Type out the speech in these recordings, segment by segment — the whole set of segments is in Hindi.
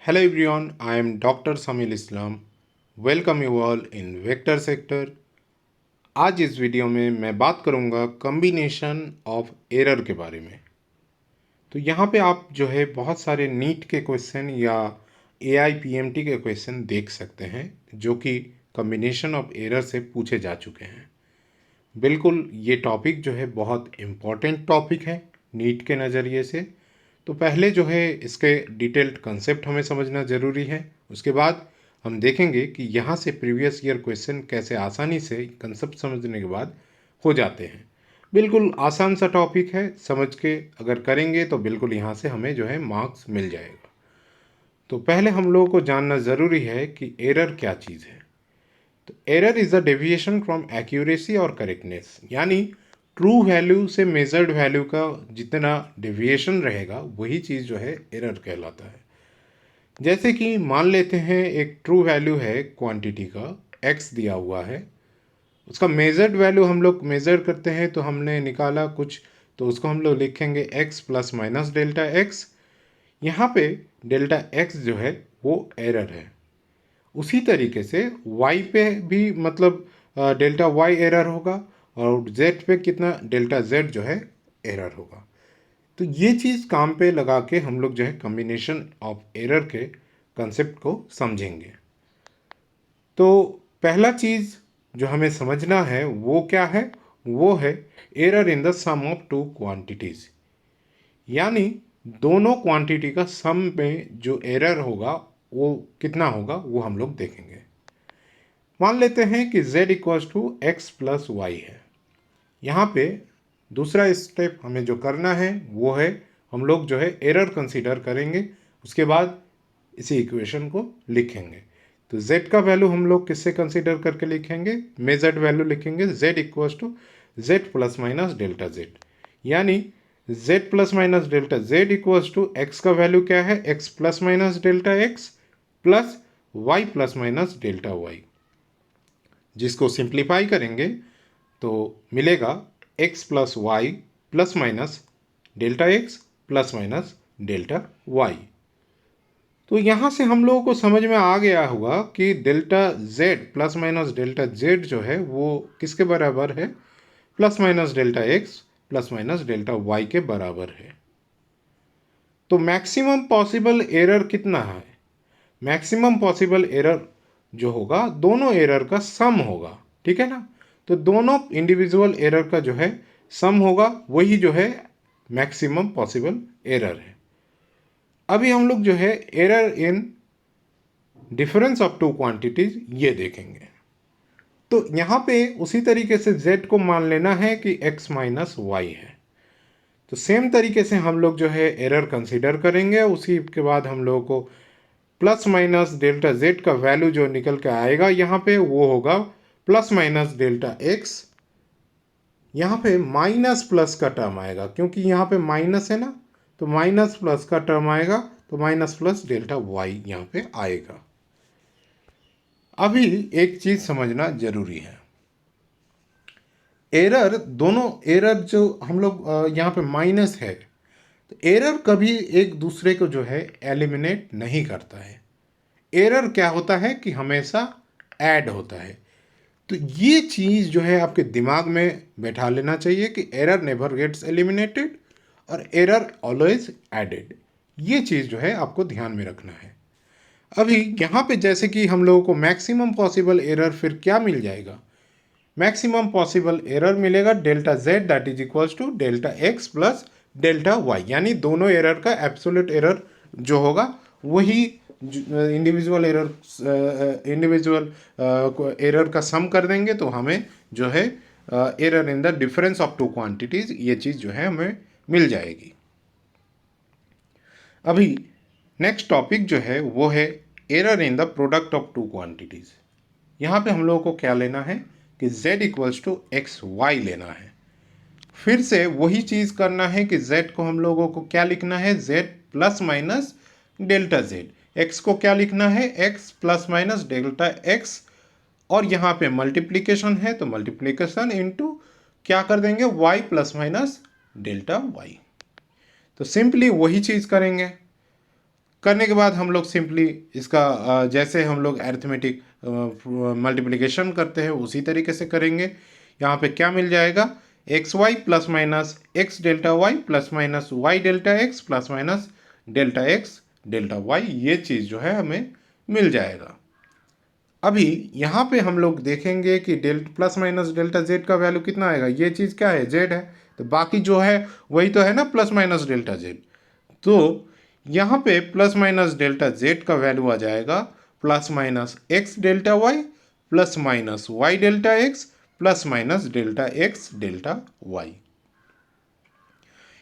Hello everyone, I am Dr. Samil Islam. Welcome you all in Vector Sector. आज इस वीडियो में मैं बात करूंगा कम्बिनेशन ऑफ एरर के बारे में। तो यहाँ पे आप जो है बहुत सारे नीट के क्वेश्चन या AIPMT के क्वेश्चन देख सकते हैं जो कि कम्बिनेशन ऑफ एरर से पूछे जा चुके हैं। बिल्कुल ये टॉपिक जो है बहुत इम्पॉर्टेंट टॉपिक है नीट के नज़रिए से। तो पहले जो है इसके डिटेल्ड कंसेप्ट हमें समझना ज़रूरी है। उसके बाद हम देखेंगे कि यहाँ से प्रीवियस ईयर क्वेश्चन कैसे आसानी से कंसेप्ट समझने के बाद हो जाते हैं। बिल्कुल आसान सा टॉपिक है, समझ के अगर करेंगे तो बिल्कुल यहाँ से हमें जो है मार्क्स मिल जाएगा। तो पहले हम लोगों को जानना ज़रूरी है कि एरर क्या चीज़ है। तो error is a deviation from accuracy और करेक्टनेस, यानी ट्रू वैल्यू से मेजर्ड वैल्यू का जितना डेविएशन रहेगा वही चीज़ जो है एरर कहलाता है। जैसे कि मान लेते हैं एक ट्रू वैल्यू है क्वांटिटी का x दिया हुआ है, उसका मेजर्ड वैल्यू हम लोग मेज़र करते हैं तो हमने निकाला कुछ, तो उसको हम लोग लिखेंगे x plus minus delta x. यहाँ पे डेल्टा x जो है वो एरर है। उसी तरीके से y पे भी मतलब डेल्टा y एरर होगा और z पे कितना डेल्टा z जो है एरर होगा। तो ये चीज़ काम पे लगा के हम लोग जो है कम्बिनेशन ऑफ एरर के कंसेप्ट को समझेंगे। तो पहला चीज़ जो हमें समझना है वो क्या है, वो है error in the sum of two quantities, यानी दोनों क्वांटिटी का सम में जो एरर होगा वो कितना होगा वो हम लोग देखेंगे। मान लेते हैं कि z equals to x plus y है। यहाँ पे दूसरा स्टेप हमें जो करना है वो है हम लोग जो है एरर कंसीडर करेंगे, उसके बाद इसी इक्वेशन को लिखेंगे। तो z का वैल्यू हम लोग किससे कंसीडर करके लिखेंगे, मेजर्ड वैल्यू लिखेंगे z equals to z plus minus delta z, यानी z plus minus delta z equals to x का वैल्यू क्या है, x plus minus delta x plus y plus minus delta y, जिसको सिंप्लीफाई करेंगे तो मिलेगा x plus y plus minus delta x plus minus delta y. तो यहाँ से हम लोगों को समझ में आ गया होगा कि delta z plus minus delta z जो है वो किसके बराबर है, plus minus delta x plus minus delta y के बराबर है। तो मैक्सिमम पॉसिबल एरर कितना है, मैक्सिमम पॉसिबल एरर जो होगा दोनों एरर का सम होगा, ठीक है ना। तो दोनों इंडिविजुअल एरर का जो है सम होगा, वही जो है मैक्सिमम पॉसिबल एरर है। अभी हम लोग जो है error in difference of two quantities ये देखेंगे। तो यहाँ पे उसी तरीके से z को मान लेना है कि x माइनस वाई है। तो सेम तरीके से हम लोग जो है एरर कंसीडर करेंगे, उसी के बाद हम लोगों को प्लस माइनस डेल्टा z का वैल्यू जो निकल के आएगा यहाँ पे वो होगा प्लस माइनस डेल्टा x। यहाँ पे माइनस प्लस का टर्म आएगा क्योंकि यहाँ पे माइनस है ना, तो माइनस प्लस का टर्म आएगा, तो माइनस प्लस डेल्टा y यहाँ पे आएगा। अभी एक चीज़ समझना जरूरी है, एरर दोनों एरर जो हम लोग यहाँ पे माइनस है, तो एरर कभी एक दूसरे को जो है एलिमिनेट नहीं करता है। एरर क्या होता है कि हमेशा ऐड होता है। तो ये चीज़ जो है आपके दिमाग में बैठा लेना चाहिए कि एरर नेवर गेट्स एलिमिनेटेड और एरर ऑलवेज एडेड। ये चीज़ जो है आपको ध्यान में रखना है। अभी यहाँ पे जैसे कि हम लोगों को मैक्सिमम पॉसिबल एरर फिर क्या मिल जाएगा, मैक्सिमम पॉसिबल एरर मिलेगा delta z that is equals to delta x plus delta y, यानी दोनों एरर का एब्सोल्यूट एरर जो होगा वही इंडिविजुअल एरर का सम कर देंगे, तो हमें जो है error in the difference of two quantities ये चीज़ जो है हमें मिल जाएगी। अभी नेक्स्ट टॉपिक जो है वो है error in the product of two quantities. यहाँ पे हम लोगों को क्या लेना है कि z equals to x y लेना है। फिर से वही चीज़ करना है कि z को हम लोगों को क्या लिखना है, z plus minus delta z, x को क्या लिखना है, x plus minus delta x, और यहाँ पे मल्टीप्लीकेशन है तो मल्टीप्लीकेशन इनटू क्या कर देंगे, y plus minus delta y। तो सिंपली वही चीज़ करेंगे। करने के बाद हम लोग सिंपली इसका जैसे हम लोग अरिथमेटिक मल्टीप्लिकेशन करते हैं उसी तरीके से करेंगे। यहाँ पे क्या मिल जाएगा, x y plus minus x delta y plus minus y delta x plus minus delta x delta y, ये चीज़ जो है हमें मिल जाएगा। अभी यहाँ पे हम लोग देखेंगे कि प्लस माइनस डेल्टा जेड का वैल्यू कितना आएगा। ये चीज़ क्या है, जेड है, तो बाकी जो है वही तो है ना प्लस माइनस डेल्टा जेड। तो यहाँ पे प्लस माइनस डेल्टा जेड का वैल्यू आ जाएगा plus minus x delta y plus minus y delta x plus minus delta x delta y.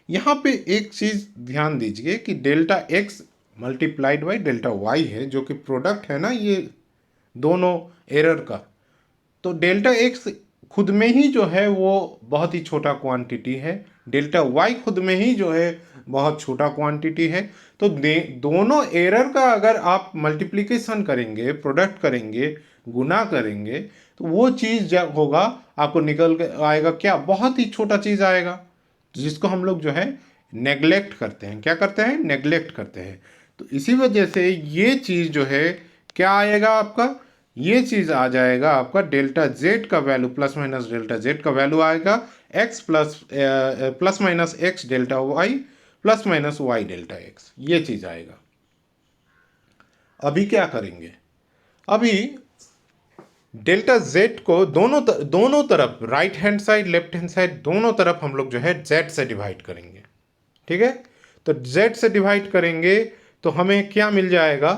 यहाँ पे एक चीज़ ध्यान दीजिए कि delta x multiplied by delta y है, जो कि प्रोडक्ट है ना ये दोनों एरर का। तो डेल्टा एक्स खुद में ही जो है वो बहुत ही छोटा क्वांटिटी है, डेल्टा वाई खुद में ही जो है बहुत छोटा क्वांटिटी है। तो दोनों एरर का अगर आप मल्टीप्लिकेशन करेंगे, प्रोडक्ट करेंगे, गुना करेंगे, तो वो चीज़ जब होगा आपको निकल के आएगा क्या, बहुत ही छोटा चीज़ आएगा, जिसको हम लोग जो है नेग्लेक्ट करते हैं। क्या करते हैं, नेग्लेक्ट करते हैं। तो इसी वजह से ये चीज़ जो है क्या आएगा आपका, ये चीज़ आ जाएगा आपका डेल्टा जेड का value plus minus delta z का वैल्यू आएगा x plus minus x delta y plus minus y delta x, ये चीज़ आएगा। अभी क्या करेंगे, अभी डेल्टा जेड को दोनों तरफ right hand side left hand side दोनों तरफ हम लोग जो है जेड से डिवाइड करेंगे। ठीक है, तो जेड से डिवाइड करेंगे तो हमें क्या मिल जाएगा,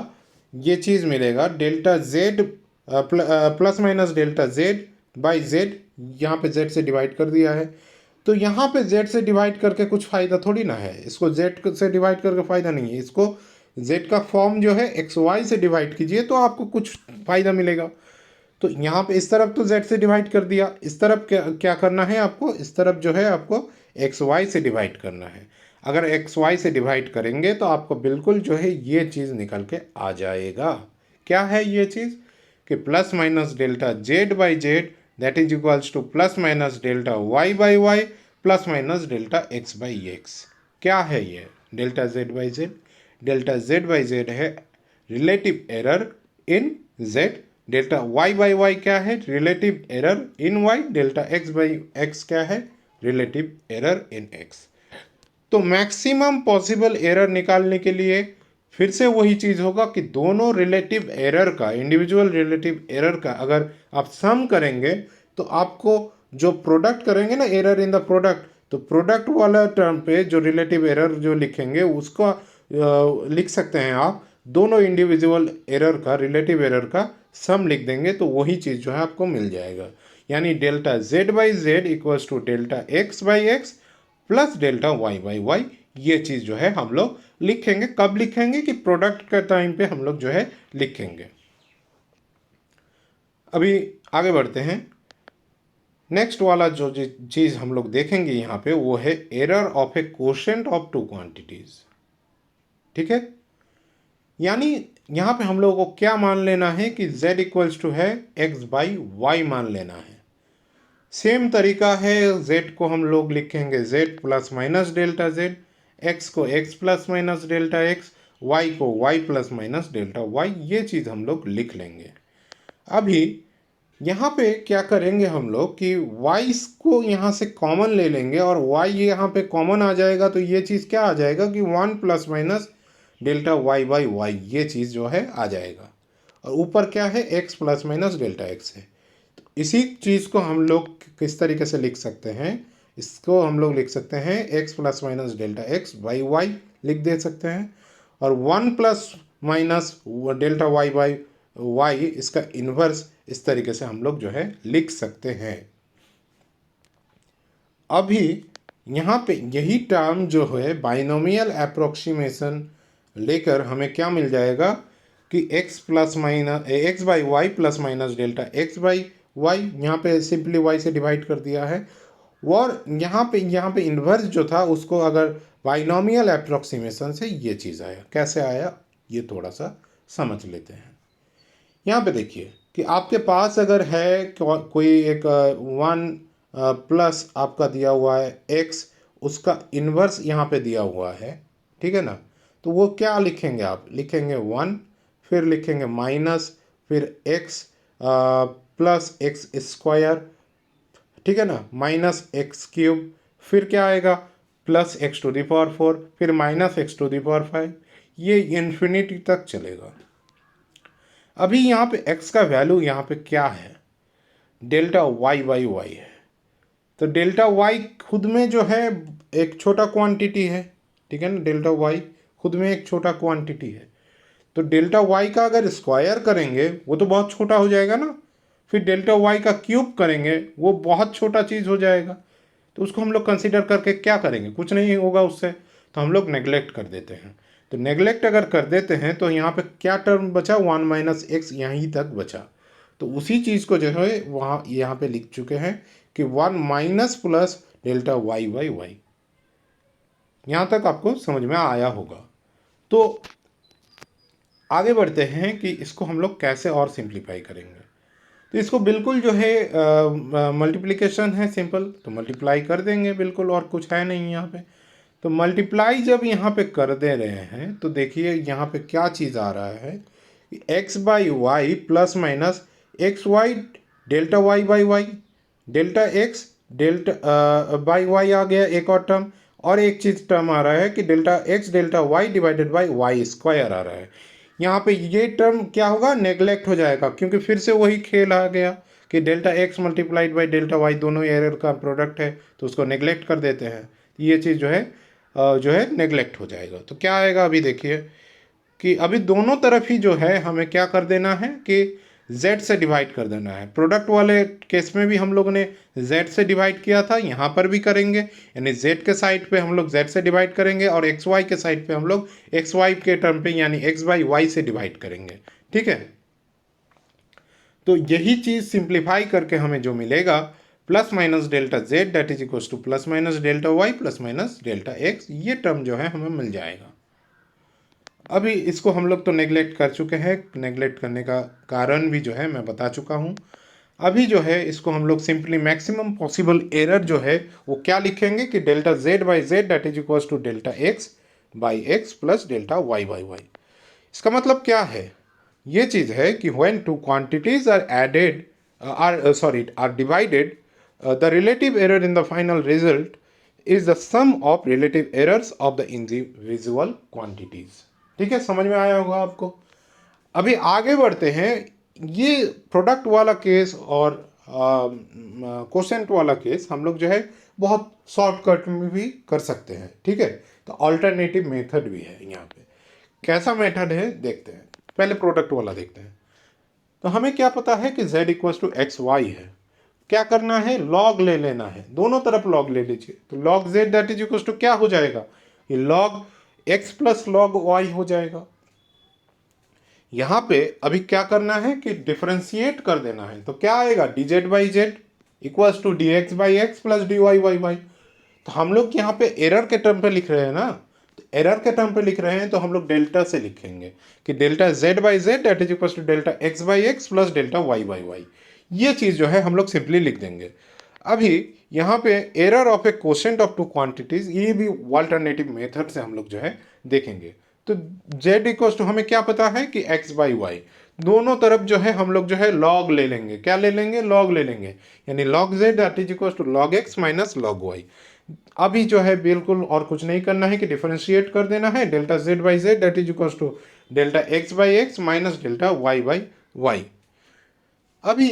ये चीज़ मिलेगा delta Z plus minus delta Z by Z. यहाँ पे जेड से डिवाइड कर दिया है, तो यहाँ पे जेड से डिवाइड करके कुछ फ़ायदा थोड़ी ना है, इसको जेड से डिवाइड करके फ़ायदा नहीं है। इसको जेड का फॉर्म जो है एक्स वाई से डिवाइड कीजिए तो आपको कुछ फ़ायदा मिलेगा। तो यहाँ पे इस तरफ तो z से डिवाइड कर दिया, इस तरफ क्या क्या करना है आपको, इस तरफ जो है आपको एक्स वाई से डिवाइड करना है। अगर एक्स वाई से डिवाइड करेंगे तो आपको बिल्कुल जो है ये चीज़ निकल के आ जाएगा। क्या है ये चीज़ कि plus minus delta Z by Z that is equals to plus minus delta Y by Y plus minus delta x by X. क्या है ये delta Z by Z, delta Z by Z है relative error in Z, delta Y by Y क्या है, relative error in Y, delta x by X क्या है, रिलेटिव एरर इन एक्स। तो मैक्सिमम पॉसिबल एरर निकालने के लिए फिर से वही चीज़ होगा कि दोनों रिलेटिव एरर का, इंडिविजुअल रिलेटिव एरर का अगर आप सम करेंगे तो आपको जो प्रोडक्ट करेंगे ना एरर इन द प्रोडक्ट, तो प्रोडक्ट वाला टर्म पे जो रिलेटिव एरर जो लिखेंगे उसको लिख सकते हैं आप दोनों इंडिविजुअल एरर का, रिलेटिव एरर का सम लिख देंगे तो वही चीज़ जो है आपको मिल जाएगा। यानी delta Z by z equals to delta x by x plus delta Y by y, ये चीज़ जो है हम लोग लिखेंगे। कब लिखेंगे कि प्रोडक्ट के टाइम पे हम लोग जो है लिखेंगे। अभी आगे बढ़ते हैं, नेक्स्ट वाला जो चीज़ हम लोग देखेंगे यहाँ पे वो है error of A quotient of two quantities. ठीक है, यानी यहाँ पे हम लोगों को क्या मान लेना है कि z इक्वल्स टू है x बाई वाई मान लेना है। सेम तरीका है, z को हम लोग लिखेंगे z plus minus delta z, x को x plus minus delta x, y को y plus minus delta y, ये चीज़ हम लोग लिख लेंगे। अभी यहाँ पे क्या करेंगे हम लोग कि y को यहाँ से कॉमन ले लेंगे और y यहाँ पे कॉमन आ जाएगा तो ये चीज़ क्या आ जाएगा कि 1 plus minus delta Y by y, ये चीज़ जो है आ जाएगा। और ऊपर क्या है, x plus minus delta x है। तो इसी चीज़ को हम लोग किस तरीके से लिख सकते हैं, इसको हम लोग लिख सकते हैं x plus minus delta x by y लिख दे सकते हैं, और 1 plus minus delta Y by y इसका इन्वर्स इस तरीके से हम लोग जो है लिख सकते हैं। अभी यहाँ पे यही टर्म जो है बाइनोमियल अप्रोक्सीमेशन लेकर हमें क्या मिल जाएगा कि x plus minus x by Y plus minus delta x by y, यहाँ पे सिंपली y से डिवाइड कर दिया है। और यहाँ पे इन्वर्स जो था उसको अगर बाइनोमियल अप्रोक्सीमेशन से ये चीज़ आया, कैसे आया ये थोड़ा सा समझ लेते हैं। यहाँ पे देखिए कि आपके पास अगर है कोई एक 1 प्लस आपका दिया हुआ है x, उसका इन्वर्स यहाँ पे दिया हुआ है, ठीक है ना। तो वो क्या लिखेंगे, आप लिखेंगे 1, फिर लिखेंगे माइनस, फिर x प्लस एक्स स्क्वायर, ठीक है ना, माइनस एक्स क्यूब, फिर क्या आएगा plus x to the power 4, फिर minus x to the power 5, ये इन्फिनिटी तक चलेगा। अभी यहाँ पे x का वैल्यू यहाँ पे क्या है, डेल्टा वाई बाई वाई है। तो डेल्टा वाई खुद में जो है एक छोटा क्वांटिटी है, ठीक है ना, डेल्टा वाई खुद में एक छोटा क्वांटिटी है। तो डेल्टा वाई का अगर स्क्वायर करेंगे वो तो बहुत छोटा हो जाएगा ना, फिर डेल्टा वाई का क्यूब करेंगे वो बहुत छोटा चीज़ हो जाएगा। तो उसको हम लोग कंसिडर करके क्या करेंगे, कुछ नहीं होगा उससे, तो हम लोग नेग्लेक्ट कर देते हैं। तो नेग्लेक्ट अगर कर देते हैं तो यहाँ पे क्या टर्म बचा, 1 माइनस एक्स यहीं तक बचा। तो उसी चीज़ को जो है वहाँ यहाँ पे लिख चुके हैं कि 1 minus plus delta Y by y. यहाँ तक आपको समझ में आया होगा। तो आगे बढ़ते हैं कि इसको हम लोग कैसे और सिंप्लीफाई करेंगे। तो इसको बिल्कुल जो है मल्टीप्लिकेशन है सिंपल, तो मल्टीप्लाई कर देंगे बिल्कुल, और कुछ है नहीं यहाँ पे। तो मल्टीप्लाई जब यहाँ पे कर दे रहे हैं तो देखिए यहाँ पे क्या चीज़ आ रहा है, X by Y plus minus X Y delta Y by Y, delta x delta by Y आ गया एक और टर्म, और एक चीज़ टर्म आ रहा है कि delta x delta Y divided by Y square आ रहा है। यहाँ पे ये टर्म क्या होगा, नेग्लेक्ट हो जाएगा, क्योंकि फिर से वही खेल आ गया कि delta x multiplied by delta y दोनों एरर का प्रोडक्ट है, तो उसको नेग्लेक्ट कर देते हैं। ये चीज़ जो है नेग्लेक्ट हो जाएगा। तो क्या आएगा, अभी देखिए कि अभी दोनों तरफ ही जो है हमें क्या कर देना है कि z से डिवाइड कर देना है। प्रोडक्ट वाले केस में भी हम लोग ने z से डिवाइड किया था, यहाँ पर भी करेंगे, यानी z के साइड पे हम लोग z से डिवाइड करेंगे और xy के साइड पे हम लोग xy के टर्म पे यानी x बाई y से डिवाइड करेंगे, ठीक है। तो यही चीज़ सिंप्लीफाई करके हमें जो मिलेगा plus minus delta z that is equal to plus minus delta y plus minus delta x, ये टर्म जो है हमें मिल जाएगा। अभी इसको हम लोग तो नेग्लेक्ट कर चुके हैं, नेग्लेक्ट करने का कारण भी जो है मैं बता चुका हूँ। अभी जो है इसको हम लोग सिंपली मैक्सिमम पॉसिबल एरर जो है वो क्या लिखेंगे कि delta z by Z that is equal to delta x by x plus delta y by y. इसका मतलब क्या है, ये चीज़ है कि when two quantities are added are divided the relative error in the final result is the sum of relative errors of the individual quantities. ठीक है, समझ में आया होगा आपको। अभी आगे बढ़ते हैं, ये प्रोडक्ट वाला केस और क्वोशेंट वाला केस हम लोग जो है बहुत शॉर्टकट में भी कर सकते हैं, ठीक है। तो अल्टरनेटिव मेथड भी है यहाँ पे। कैसा मेथड है देखते हैं, पहले प्रोडक्ट वाला देखते हैं। तो हमें क्या पता है कि z equals to x y है, क्या करना है, लॉग ले लेना है, दोनों तरफ लॉग ले लीजिए। तो log z that is equals to क्या हो जाएगा, ये log x plus log y हो जाएगा। यहां पे अभी क्या करना है कि डिफरेंशिएट कर देना है, तो क्या आएगा dz by z equals to dx by x plus dy by y. तो हम लोग यहाँ पे एरर के टर्म पे लिख रहे हैं ना, तो एरर के टर्म पे लिख रहे हैं तो हम लोग डेल्टा से लिखेंगे कि delta z by Z that is equals to delta x by x plus delta y by y. ये चीज़ जो है हम लोग सिंपली लिख देंगे। अभी यहाँ पे error of A quotient of two quantities, ये भी अल्टरनेटिव मेथड से हम लोग जो है देखेंगे। तो z इक्वल्स टू हमें क्या पता है कि x बाई वाई, दोनों तरफ जो है हम लोग जो है लॉग ले लेंगे, क्या ले लेंगे, लॉग ले लेंगे, यानी log z that is equals to log x minus log y। अभी जो है बिल्कुल और कुछ नहीं करना है कि डिफरेंशिएट कर देना है, delta z by Z that is equals to delta x by x minus delta y by y. अभी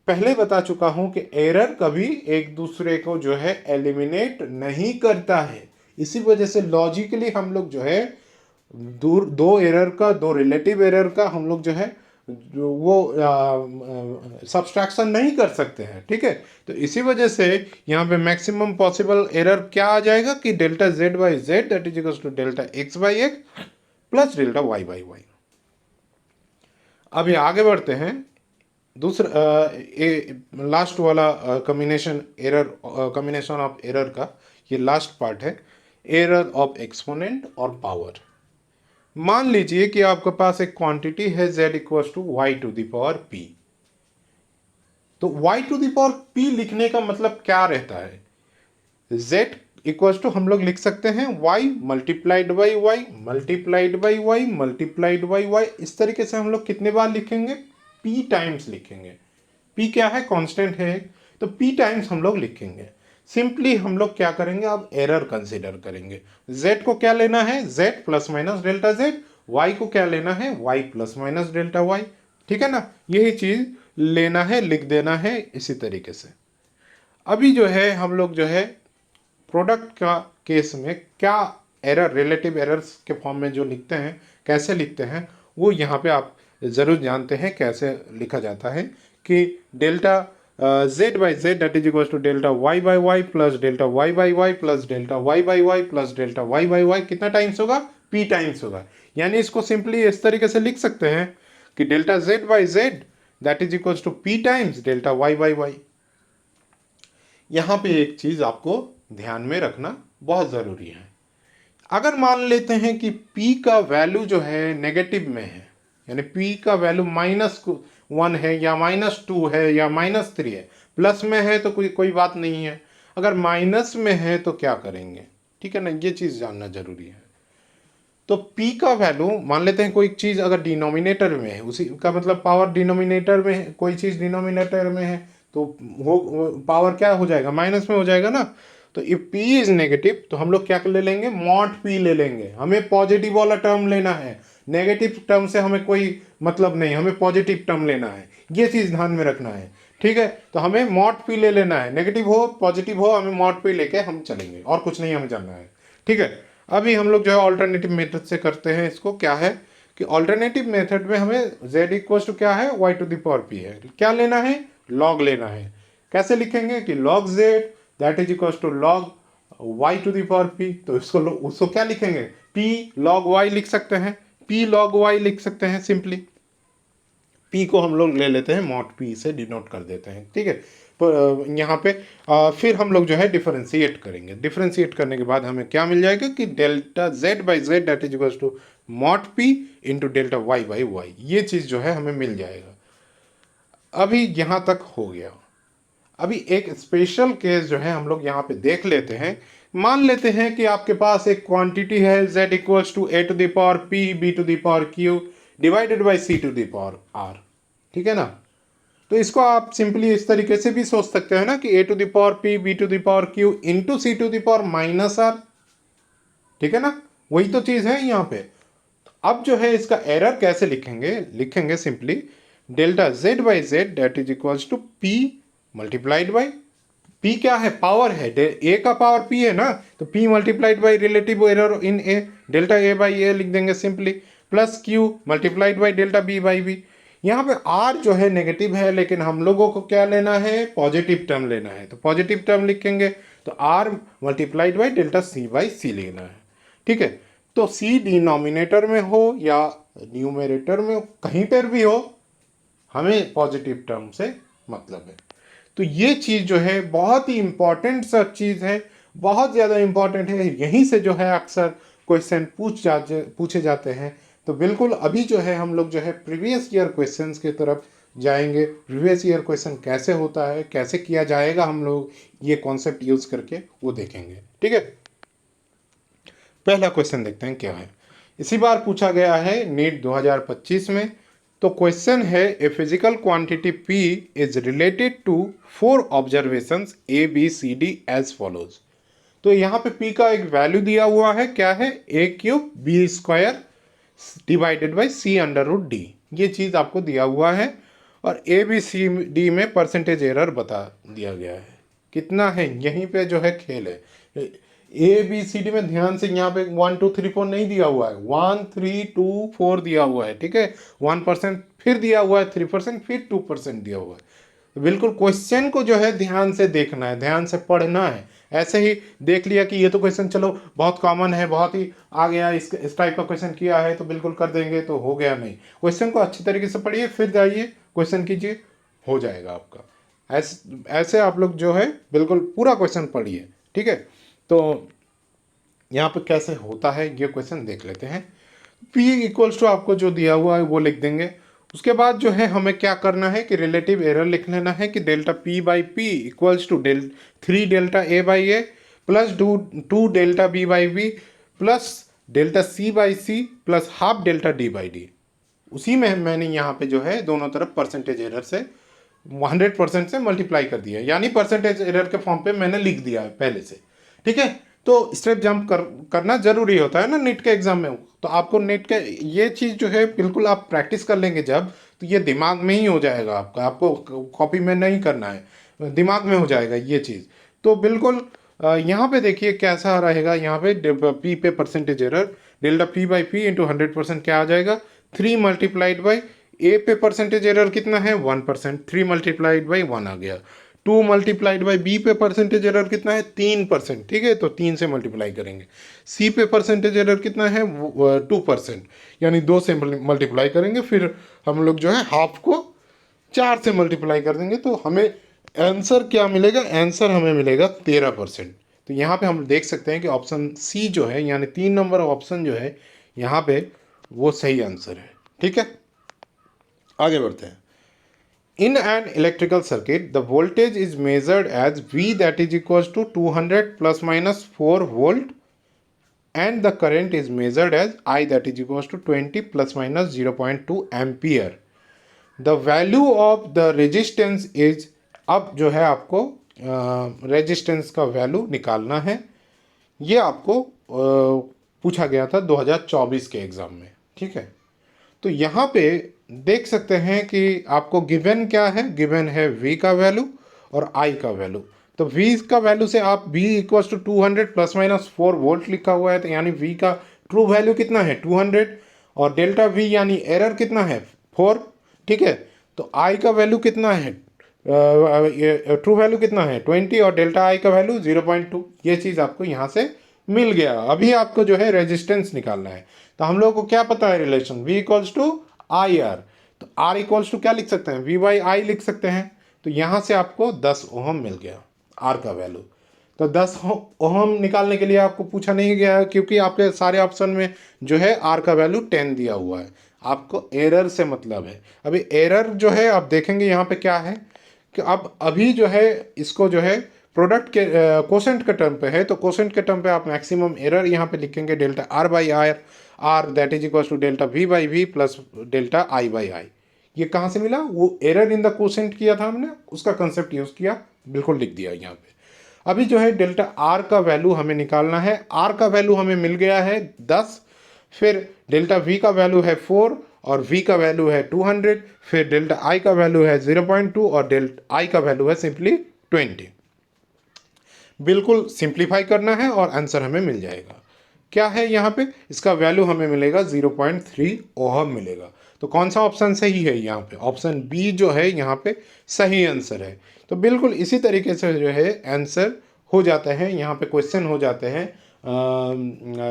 पहले बता चुका हूं कि एरर कभी एक दूसरे को जो है एलिमिनेट नहीं करता है, इसी वजह से लॉजिकली हम लोग जो है दो एरर का, दो रिलेटिव एरर का हम लोग जो है वो सब्सट्रैक्शन नहीं कर सकते हैं, ठीक है। तो इसी वजह से यहाँ पे मैक्सिमम पॉसिबल एरर क्या आ जाएगा कि delta z by Z that is equal to delta x by x plus delta y by y. अभी आगे बढ़ते हैं, दूसरा लास्ट वाला combination error, combination of error का ये लास्ट पार्ट है, एरर ऑफ एक्सपोनेंट और पावर। मान लीजिए कि आपके पास एक क्वांटिटी है z equals to y to the power p। तो y to the power p लिखने का मतलब क्या रहता है, z इक्वल्स टू हम लोग लिख सकते हैं y multiplied by y multiplied by y multiplied by y. इस तरीके से हम लोग कितने बार लिखेंगे, p टाइम्स लिखेंगे। p क्या है, कांस्टेंट है, तो p टाइम्स हम लोग लिखेंगे। सिंपली हम लोग क्या करेंगे, अब एरर कंसीडर करेंगे। z को क्या लेना है, z plus minus delta z, y को क्या लेना है, y plus minus delta y। ठीक है ना, यही चीज लेना है, लिख देना है इसी तरीके से। अभी जो है हम लोग जो है प्रोडक्ट का केस में क्या एरर, रिलेटिव एरर्स के फॉर्म में जो लिखते हैं, कैसे लिखते हैं, वो यहाँ पे आप ज़रूर जानते हैं कैसे लिखा जाता है कि delta z by Z that is equal to delta y by Y plus delta y by Y plus delta y by Y plus delta y by y कितना टाइम्स होगा, p टाइम्स होगा। यानी इसको सिंपली इस तरीके से लिख सकते हैं कि delta z by Z that is equal to p times delta y by y. यहाँ पे एक चीज़ आपको ध्यान में रखना बहुत ज़रूरी है। अगर मान लेते हैं कि p का वैल्यू जो है नेगेटिव में है, यानी p का वैल्यू -1 है या -2 है या -3 है, प्लस में है तो कोई बात नहीं है। अगर माइनस में है तो क्या करेंगे, ठीक है ना, ये चीज़ जानना जरूरी है। तो p का वैल्यू मान लेते हैं, कोई चीज़ अगर डिनोमिनेटर में है, उसी का मतलब पावर डिनोमिनेटर में है, कोई चीज़ डिनोमिनेटर में है तो हो पावर क्या हो जाएगा, माइनस में हो जाएगा ना। तो इफ p इज नेगेटिव तो हम लोग क्या ले लेंगे, मॉड p ले लेंगे। हमें पॉजिटिव वाला टर्म लेना है, नेगेटिव टर्म से हमें कोई मतलब नहीं, हमें पॉजिटिव टर्म लेना है, ये चीज़ ध्यान में रखना है। ठीक है, तो हमें मॉड p ले लेना है, नेगेटिव हो पॉजिटिव हो, हमें मॉड p लेके हम चलेंगे, और कुछ नहीं हमें जानना है। ठीक है, अभी हम लोग जो है ऑल्टरनेटिव मेथड से करते हैं इसको। क्या है कि ऑल्टरनेटिव मेथड में हमें z इक्वल्स टू क्या है, y to the power p है, क्या लेना है, लॉग लेना है। कैसे लिखेंगे कि log z that is equals to log y to the power p, तो उसको क्या लिखेंगे, p log y लिख सकते हैं, p log y लिख सकते हैं सिंपली। p को हम लोग ले लेते हैं मॉड p से डिनोट कर देते हैं। ठीक है, यहाँ पे फिर हम लोग जो है डिफरेंशिएट करेंगे। डिफरेंशिएट करने के बाद हमें क्या मिल जाएगा कि delta z by Z that is equal to mod p into delta y by y, ये चीज़ जो है हमें मिल जाएगा। अभी यहाँ तक हो गया। अभी एक स्पेशल केस जो है हम लोग यहाँ पे देख लेते हैं। मान लेते हैं कि आपके पास एक क्वांटिटी है z equals to a to the power p b to the power q divided by c to the power r। ठीक है ना, तो इसको आप सिंपली इस तरीके से भी सोच सकते हैं ना कि a to the power p b to the power q into c to the power minus r। ठीक है ना, वही तो चीज़ है यहाँ पे। अब जो है इसका एरर कैसे लिखेंगे, लिखेंगे simply delta z by Z that is equals to p multiplied by p क्या है, पावर है, a का पावर p है ना, तो p multiplied by relative error in a, delta a by a लिख देंगे simply, plus q multiplied by delta b by b। यहाँ पे r जो है नेगेटिव है, लेकिन हम लोगों को क्या लेना है, पॉजिटिव टर्म लेना है, तो पॉजिटिव टर्म लिखेंगे तो r multiplied by delta c by c लेना है। ठीक है, तो c डिनोमिनेटर में हो या न्यूमरेटर में हो, कहीं पर भी हो, हमें पॉजिटिव टर्म से मतलब है। तो ये चीज़ जो है बहुत ही इंपॉर्टेंट सा चीज़ है, बहुत ज़्यादा इंपॉर्टेंट है। यहीं से जो है अक्सर क्वेश्चन पूछे जाते हैं। तो बिल्कुल अभी जो है हम लोग जो है प्रीवियस ईयर क्वेश्चंस की तरफ जाएंगे। प्रीवियस ईयर क्वेश्चन कैसे होता है, कैसे किया जाएगा, हम लोग ये कॉन्सेप्ट यूज़ करके वो देखेंगे। ठीक है, पहला क्वेश्चन देखते हैं क्या है। इसी बार पूछा गया है नीट 2025 में। तो क्वेश्चन है a physical quantity p is related to 4 observations a b c d as follows. तो यहाँ पे p का एक वैल्यू दिया हुआ है, क्या है, a cube b square divided by c under root d, ये चीज़ आपको दिया हुआ है। और a b c d में परसेंटेज एरर बता दिया गया है, कितना है, यहीं पे जो है खेल है। ए बी सी डी में ध्यान से यहाँ पे 1 2 3 4 नहीं दिया हुआ है, 1 3 2 4 दिया हुआ है। ठीक है, 1% फिर दिया हुआ है, 3% फिर 2% दिया हुआ है। तो बिल्कुल क्वेश्चन को जो है ध्यान से देखना है, ध्यान से पढ़ना है। ऐसे ही देख लिया कि ये तो क्वेश्चन चलो बहुत कॉमन है, बहुत ही आ गया, इस टाइप का क्वेश्चन किया है तो बिल्कुल कर देंगे, तो हो गया नहीं। क्वेश्चन को अच्छी तरीके से पढ़िए, फिर जाइए क्वेश्चन कीजिए, हो जाएगा आपका। ऐसे आप लोग जो है बिल्कुल पूरा क्वेश्चन पढ़िए। ठीक है, तो यहाँ पे कैसे होता है ये क्वेश्चन देख लेते हैं। p इक्वल्स टू आपको जो दिया हुआ है वो लिख देंगे। उसके बाद जो है हमें क्या करना है कि रिलेटिव एरर लिख लेना है कि delta p by p equals to 3 delta a by a plus two delta b by b plus delta c by c plus half delta d by d. उसी में मैंने यहाँ पे जो है दोनों तरफ परसेंटेज एरर से 100% से मल्टीप्लाई कर दिया, यानी परसेंटेज एरर के फॉर्म पे मैंने लिख दिया है पहले से। ठीक है, तो स्टेप जंप करना जरूरी होता है ना नीट के एग्जाम में। तो आपको नीट के ये चीज़ जो है बिल्कुल आप प्रैक्टिस कर लेंगे जब, तो ये दिमाग में ही हो जाएगा आपका, आपको कॉपी में नहीं करना है, दिमाग में हो जाएगा ये चीज़। तो बिल्कुल यहाँ पे देखिए कैसा रहेगा, यहाँ पे पी पे percentage error delta P by P into 100% क्या आ जाएगा 3 मल्टीप्लाइड बाई ए पे परसेंटेज एरर कितना है 1%, 3 मल्टीप्लाइड बाई 1 आ गया। 2 मल्टीप्लाइड बाई बी पे परसेंटेज एरर कितना है 3%, ठीक है, तो 3 से मल्टीप्लाई करेंगे। सी पे परसेंटेज एरर कितना है 2%, यानी 2 से मल्टीप्लाई करेंगे, फिर हम लोग जो है हाफ को 4 से मल्टीप्लाई कर देंगे, तो हमें आंसर क्या मिलेगा, आंसर हमें मिलेगा 13%। तो यहाँ पे हम देख सकते हैं कि ऑप्शन सी जो है यानी 3 नंबर ऑप्शन जो है यहाँ पे वो सही आंसर है। ठीक है, आगे बढ़ते हैं। In an electrical circuit the voltage is measured as v that is equal to 200 plus minus 4 volt and the current is measured as I that is equal to 20 plus minus 0.2 ampere. The value of the resistance is, अब जो है आपको रेजिस्टेंस का वैल्यू निकालना है। ये आपको पूछा गया था 2024 के एग्ज़ाम में। ठीक है, तो यहाँ पे देख सकते हैं कि आपको गिवन क्या है, गिवन है v का वैल्यू और i का वैल्यू। तो v का वैल्यू से आप v equal to 200 plus minus 4 volt लिखा हुआ है, तो यानी v का ट्रू वैल्यू कितना है 200 और डेल्टा v यानी एरर कितना है 4। ठीक है, तो i का वैल्यू कितना है, ट्रू वैल्यू कितना है 20 और डेल्टा i का वैल्यू 0.2। ये चीज़ आपको यहाँ से मिल गया। अभी आपको जो है रेजिस्टेंस निकालना है, तो हम लोग को क्या पता है relation v equals to I r, तो r इक्वल्स टू क्या लिख सकते हैं v बाई आई लिख सकते हैं। तो यहाँ से आपको 10 ओहम मिल गया r का वैल्यू। तो 10 ओहम निकालने के लिए आपको पूछा नहीं गया है, क्योंकि आपके सारे ऑप्शन में जो है r का वैल्यू 10 दिया हुआ है। आपको एरर से मतलब है। अभी एरर जो है आप देखेंगे यहाँ पे क्या है कि अब अभी जो है इसको जो है प्रोडक्ट के कोसेंट के टर्म पे है, तो कोसेंट के टर्म पे आप मैक्सिमम एरर यहाँ पे लिखेंगे delta r by r that is equal to delta v by v plus delta I by I. ये कहाँ से मिला, वो एरर इन द कोसेंट किया था हमने, उसका कंसेप्ट यूज़ किया, बिल्कुल लिख दिया यहाँ पे। अभी जो है डेल्टा आर का वैल्यू हमें निकालना है। आर का वैल्यू हमें मिल गया है 10, फिर डेल्टा वी का वैल्यू है 4 और v का वैल्यू है 200, फिर डेल्टा i का वैल्यू है 0.2 और डेल्टा i का वैल्यू है सिंपली 20। बिल्कुल सिंप्लीफाई करना है और आंसर हमें मिल जाएगा। क्या है यहाँ पे, इसका वैल्यू हमें मिलेगा 0.3 ओहम मिलेगा। तो कौन सा ऑप्शन सही है यहाँ पे, ऑप्शन बी जो है यहाँ पे सही आंसर है। तो बिल्कुल इसी तरीके से जो है आंसर हो जाता है, यहाँ पे क्वेश्चन हो जाते हैं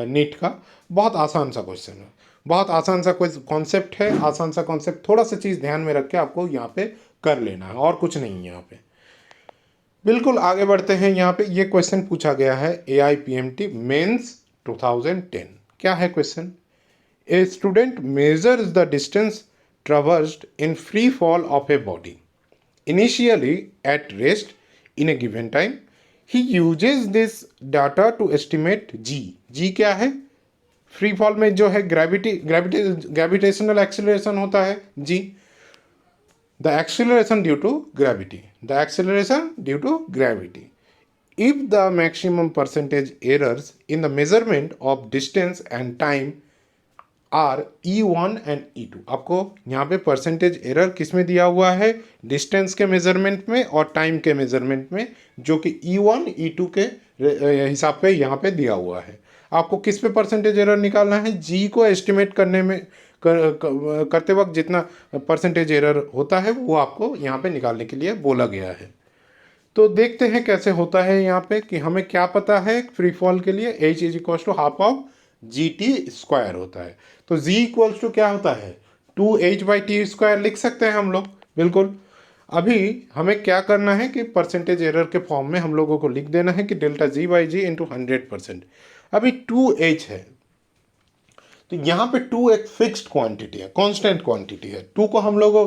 नीट का। बहुत आसान सा क्वेश्चन है, बहुत आसान सा कोई कॉन्सेप्ट है, आसान सा कॉन्सेप्ट, थोड़ा सा चीज़ ध्यान में रख के आपको यहाँ पे कर लेना है और कुछ नहीं है यहाँ पे। बिल्कुल आगे बढ़ते हैं। यहाँ पे ये क्वेश्चन पूछा गया है AIPMT मेंस 2010। क्या है question, a student measures the distance traversed in free fall of a body initially at rest in a given time. He uses this data to estimate G क्या है, फ्री फॉल में जो है ग्रेविटेशनल एक्सेलरेशन होता है जी, the acceleration due to gravity, the acceleration due to gravity. If the maximum percentage errors in the measurement of distance and time are E1 and E2, आपको यहाँ पे परसेंटेज एरर किस में दिया हुआ है, डिस्टेंस के मेजरमेंट में और टाइम के मेजरमेंट में, जो कि E1 E2 के हिसाब पे यहाँ पे दिया हुआ है। आपको किस पे परसेंटेज एरर निकालना है, जी को एस्टिमेट करने में करते वक्त जितना परसेंटेज एरर होता है वो आपको यहाँ पे निकालने के लिए बोला गया है। तो देखते हैं कैसे होता है यहाँ पे, कि हमें क्या पता है फ्री फॉल के लिए h is equal to half of GT² होता है। तो g इक्वल्स टू क्या होता है 2h/t² लिख सकते हैं हम लोग। बिल्कुल अभी हमें क्या करना है कि परसेंटेज एरर के फॉर्म में हम लोगों को लिख देना है कि डेल्टा g/g इंटू 100%। अभी 2h है, तो यहाँ पे 2 एक फिक्स्ड क्वांटिटी है, कांस्टेंट क्वांटिटी है। 2 को हम लोगों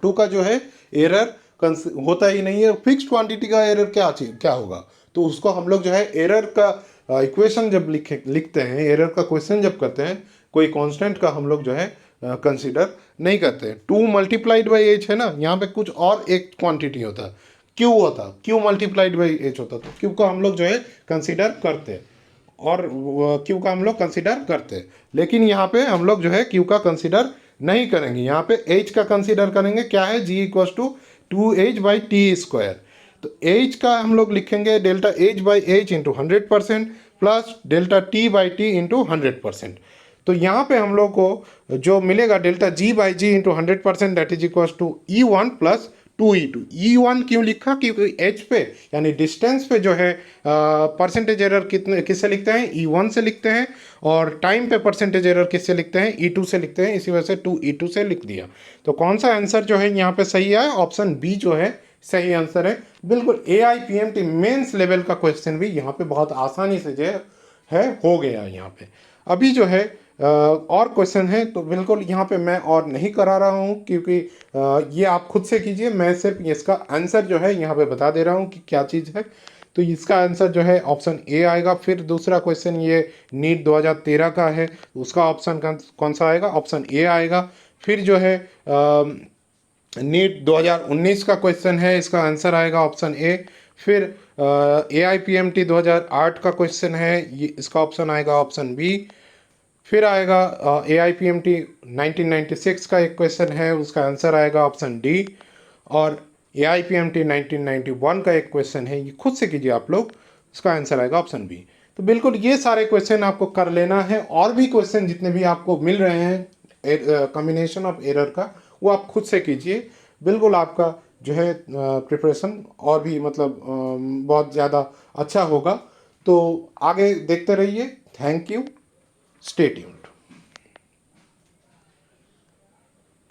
2 का जो है एरर होता ही नहीं है। फिक्स्ड क्वांटिटी का एरर क्या होगा तो उसको हम लोग जो है एरर का इक्वेशन जब लिखते हैं, एरर का क्वेश्चन जब करते हैं, कोई कांस्टेंट का हम लोग जो है कंसीडर नहीं करते हैं। 2 मल्टीप्लाइड बाई एच है ना, यहाँ पे कुछ और एक क्वांटिटी होता, क्यू होता, क्यू मल्टीप्लाइड बाई एच होता, तो क्यू को हम लोग जो है कंसीडर करते हैं, और क्यू का हम लोग कंसीडर करते हैं। लेकिन यहाँ पे हम लोग जो है क्यू का कंसीडर नहीं करेंगे, यहाँ पे एच का कंसीडर करेंगे। क्या है, G equal to 2h by T square. तो एच का हम लोग लिखेंगे delta H by H into 100% plus delta T by T into 100%। तो यहाँ पे हम लोग को जो मिलेगा delta G by G into 100% that is equal to E1 plus 2E2। E1 क्यों लिखा, क्योंकि एच पे यानी डिस्टेंस पे जो है परसेंटेज एरर कितने किससे लिखते हैं, E1 से लिखते हैं, और टाइम पे परसेंटेज एरर किससे लिखते हैं, E2 से लिखते हैं। इसी वजह से 2E2 से लिख दिया। तो कौन सा आंसर जो है यहाँ पे सही है, ऑप्शन बी जो है सही आंसर है। बिल्कुल AIPMT मेंस लेवल का क्वेश्चन भी यहाँ पे बहुत आसानी से जो है हो गया यहाँ पे। अभी जो है और क्वेश्चन है, तो बिल्कुल यहाँ पे मैं और नहीं करा रहा हूँ, क्योंकि ये आप खुद से कीजिए। मैं सिर्फ इसका आंसर जो है यहाँ पे बता दे रहा हूँ कि क्या चीज़ है। तो इसका आंसर जो है ऑप्शन ए आएगा। फिर दूसरा क्वेश्चन ये नीट 2013 का है, उसका ऑप्शन कौन सा आएगा, ऑप्शन ए आएगा। फिर जो है नीट 2019 का क्वेश्चन है, इसका आंसर आएगा ऑप्शन ए। फिर AIPMT 2008 का क्वेश्चन है, ये इसका ऑप्शन आएगा ऑप्शन बी। फिर आएगा AIPMT 1996 का एक क्वेश्चन है, उसका आंसर आएगा ऑप्शन डी। और AIPMT 1991 का एक क्वेश्चन है, ये खुद से कीजिए आप लोग, उसका आंसर आएगा ऑप्शन बी। तो बिल्कुल ये सारे क्वेश्चन आपको कर लेना है, और भी क्वेश्चन जितने भी आपको मिल रहे हैं कॉम्बिनेशन ऑफ एरर का, वो आप खुद से कीजिए। बिल्कुल आपका जो है प्रिपरेशन और भी मतलब बहुत ज़्यादा अच्छा होगा। तो आगे देखते रहिए। Thank you, stay tuned.